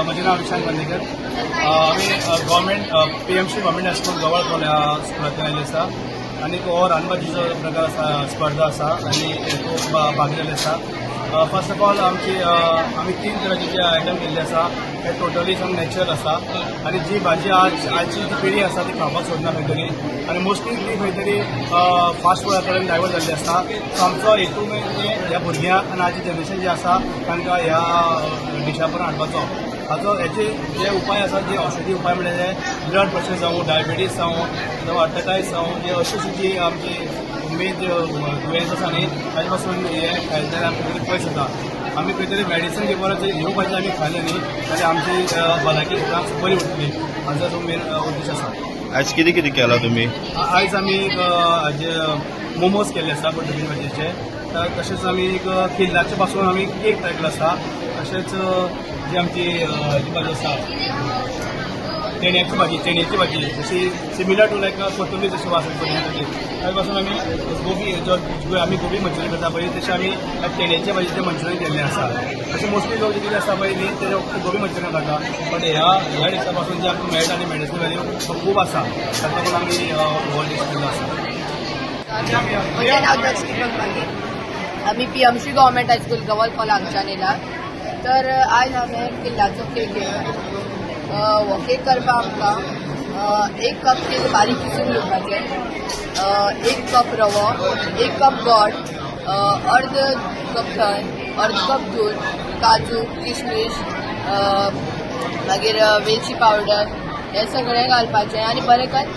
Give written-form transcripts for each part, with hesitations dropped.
म्हजें नांव विशांत बांदेकर. आमी गव्हर्मेंट PMC गव्हर्मेंट हायस्कूल गवळकोल ह्या स्कुलांतल्यान आयिल्ले आसा आनी हो रानभाजीचो प्रकार आसा, स्पर्धा आसा आनी खूब भाग घेतले आसा. फर्स्ट ऑफ ऑल आमी 3 तरांचे जे आयटम केल्ले आसा ते टोटली सम नॅचरल आसा आनी जी भाजी आजची जी पिढी आसा ती खावपाक सोदना खंय तरी आनी मोस्टली ती खंय तरी फास्ट फुडा कडेन डायवर्ट जाल्ली आसता. सो आमचो हेतू म्हणजे ह्या भुरग्यांक आनी आजची जनरेशन जे आसा तांकां ह्या डिशा पर्यंत हाडपाचो. हेचे जे उपाय आसा, जे औषधी उपाय म्हणजे ब्लड प्रेशर जावं, डायबिटीज जावं, हार्टाटायज जावं, जे अशी जी आमची मेन दुयेंस आसा न्ही ताजे पासून हे हेल्थान आमचे पयस जाता. आमी खंय तरी मेडिसीन घेवपाक ह्यो भाजी आमी खाल्यो न्ही जाल्यार आमची भलायकी बरी उरतली. हाजो तो मेन उद्देश आसा. आज कितें कितें केलां तुमी? आयज आमी जे मोमोज केल्ले आसा पोर्तुगीज भाजयेचे. तशेंच आमी किल्लाचे पासून आमी केक तयार केलो आसा. तशेंच जी आमची जी भाजी आसा चेण्याची भाजी अशी सिमिलर टू लायक कोथंबीर जशी वास करण्यासाठी ताजे पासून आमी गोबी जो आमी गोबी मंचुरियन करता पळय तशें आमी चेण्याच्या भाजीचें मंचुरियन केल्लें आसा. अशें मोस्टली लोक जे कितें आसता पळय न्ही ते गोबी मंचुरियन खाता, बट ह्या डिशा पासून जे आमकां मेळटा आनी मेडिसीन व्हॅल्यू खूब आसा, ताका लागून आमी हो डिश केल्लो आसा. म्हजें नांव दर्शनी भगवानी. आमी PMC गव्हर्मेंट हायस्कूल गवळकोला हांगच्यान येयला. तर आयज हांवें किल्लाचो केक केला. हो केक करपाक आमकां 1 कप केक बारीक किसून घेवपाचें, 1 कप रवो, 1 कप गोड, अर्द कप थंय, अर्द कप दूद, काजू, किशमिश, मागीर वेलची पावडर हें सगळें घालपाचें आनी बरें करून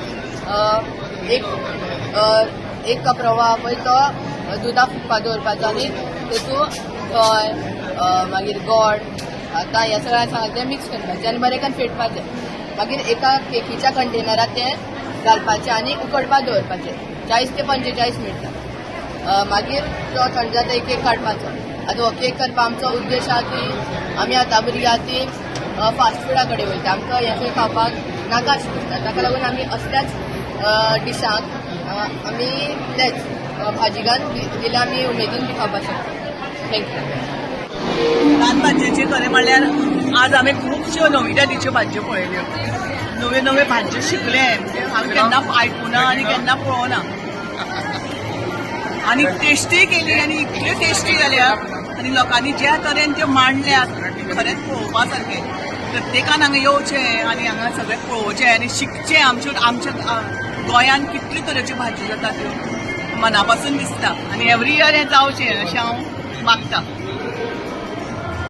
एक कप रवो आहा पळय तो दुदाक फुटपाक दवरपाचो आनी तातूंत थंय मागीर गोड आतां हें सगळें सांगलें तें मिक्स करपाचें आनी बरें करून फेटपाचें. मागीर एका केकीच्या कंटेनरांत तें घालपाचें आनी उकडपाक दवरपाचें 40 ते 45 मिनटां. मागीर तो थंड जाता एक केक काडपाचो. आतां हो केक करपाक आमचो उद्देश आहा की आमी आतां भुरगीं आहा ती फास्ट फुडा कडेन वयता, आमकां हें खंय खावपाक नाका आसता. ताका लागून आमी असल्याच डिशांक आमी तेच भाजी घालून दिल्यार आमी उमेदीन ती खावपाक शकता. थँक्यू. रानभाज्याचें खरें म्हणल्यार आज हांवें खुबश्यो नवीनतरेच्यो भाज्यो पळयल्यो, नव्यो नव्यो भाज्यो शिकलें. म्हणजे हांवें केन्ना आयकुना आनी केन्ना पळोवना आनी टेस्टूय केली आनी इतल्यो टेस्टी जाल्या आनी लोकांनी ज्या तरेन त्यो मांडल्यात खरेंच पळोवपा सारकें. प्रत्येकान हांगा येवचें आनी हांगा सगळें पळोवचें आनी शिकचें. आमच्या गोंयांत कितल्यो तरेच्यो भाज्यो जाता त्यो मना पासून दिसता आनी एवरी इयर हें जावचें अशें हांव मागतां.